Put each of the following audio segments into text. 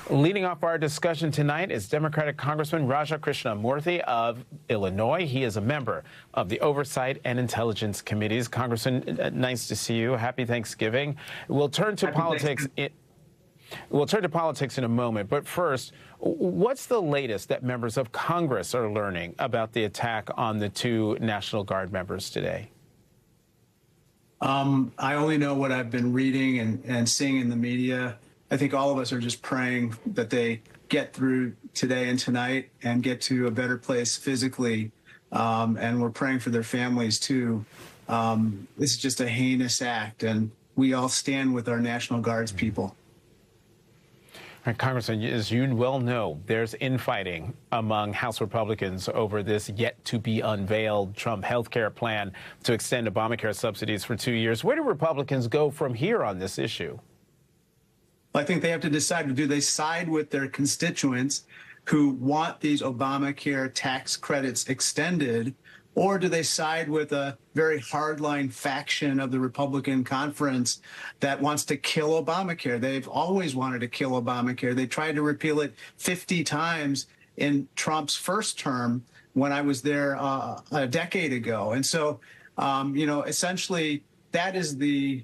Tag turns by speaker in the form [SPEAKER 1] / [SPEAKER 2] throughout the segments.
[SPEAKER 1] Leading off our discussion tonight is Democratic Congressman Krishnamoorthi of Illinois. He is a member of the Oversight and Intelligence Committees. Congressman, nice to see you. Happy Thanksgiving. We'll turn to politics. We'll turn to politics in a moment, but first, what's the latest that members of Congress are learning about the attack on the two National Guard members today?
[SPEAKER 2] I only know what I've been reading and seeing in the media. I think all of us are just praying that they get through today and tonight and get to a better place physically. And we're praying for their families, too. This is just a heinous act, and we all stand with our National Guard's people.
[SPEAKER 1] All right, Congressman, as you well know, there's infighting among House Republicans over this yet-to-be-unveiled Trump health care plan to extend Obamacare subsidies for 2 years. Where do Republicans go from here on this issue?
[SPEAKER 2] I think they have to decide, do they side with their constituents who want these Obamacare tax credits extended, or do they side with a very hardline faction of the Republican conference that wants to kill Obamacare? They've always wanted to kill Obamacare. They tried to repeal it 50 times in Trump's first term when I was there a decade ago. And so, essentially, that is the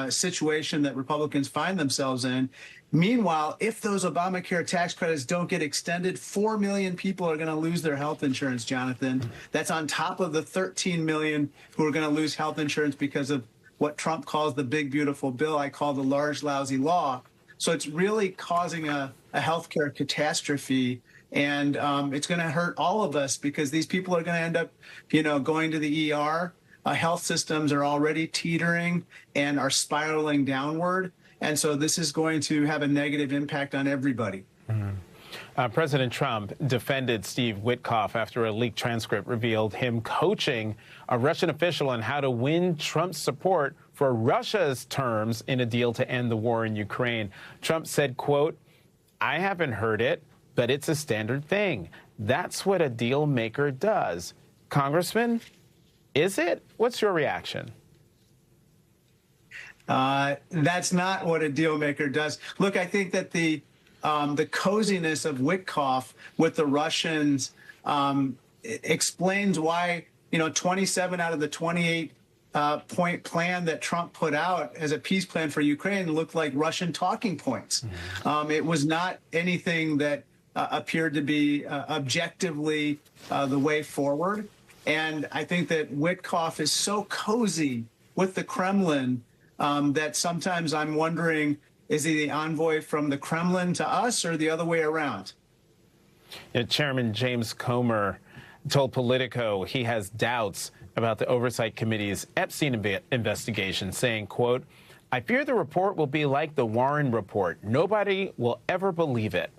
[SPEAKER 2] situation that Republicans find themselves in. Meanwhile, if those Obamacare tax credits don't get extended, 4 million people are going to lose their health insurance, Jonathan. That's on top of the 13 million who are going to lose health insurance because of what Trump calls the big, beautiful bill. I call the large, lousy law. So it's really causing a healthcare catastrophe. And it's going to hurt all of us because these people are going to end up, going to the ER. Health systems are already teetering and are spiraling downward. And so this is going to have a negative impact on everybody.
[SPEAKER 1] President Trump defended Steve Witkoff after a leaked transcript revealed him coaching a Russian official on how to win Trump's support for Russia's terms in a deal to end the war in Ukraine. Trump said, quote, "I haven't heard it, but it's a standard thing. That's what a deal maker does." Congressman, is it? What's your reaction?
[SPEAKER 2] That's not what a deal maker does. Look, I think that the coziness of Witkoff with the Russians explains why 27 out of the 28 point plan that Trump put out as a peace plan for Ukraine looked like Russian talking points. It was not anything that appeared to be objectively the way forward. And I think that Witkoff is so cozy with the Kremlin that sometimes I'm wondering, is he the envoy from the Kremlin to us or the other way around?
[SPEAKER 1] Chairman James Comer told Politico he has doubts about the Oversight Committee's Epstein investigation, saying, quote, "I fear the report will be like the Warren report. Nobody will ever believe it."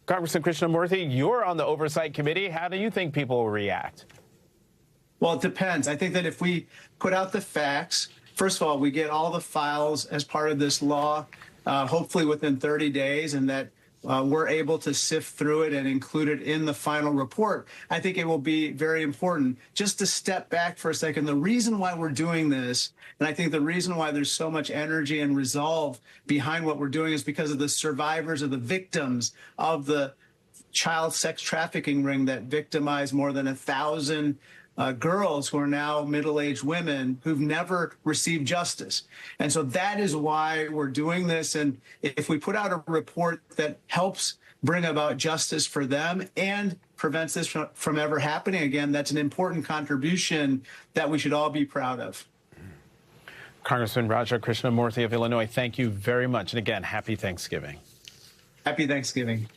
[SPEAKER 1] Congressman Krishnamoorthi, you're on the Oversight Committee. How do you think people will react?
[SPEAKER 2] Well, it depends. I think that if we put out the facts, first of all, we get all the files as part of this law, hopefully within 30 days, and that we're able to sift through it and include it in the final report. I think it will be very important. Just to step back for a second, the reason why we're doing this, and I think the reason why there's so much energy and resolve behind what we're doing is because of the survivors, of the victims of the child sex trafficking ring that victimized more than 1,000 girls who are now middle-aged women who've never received justice. And so that is why we're doing this. And if we put out a report that helps bring about justice for them and prevents this from ever happening again, that's an important contribution that we should all be proud of.
[SPEAKER 1] Congressman Krishnamoorthi of Illinois, thank you very much. And again, happy Thanksgiving.
[SPEAKER 2] Happy Thanksgiving.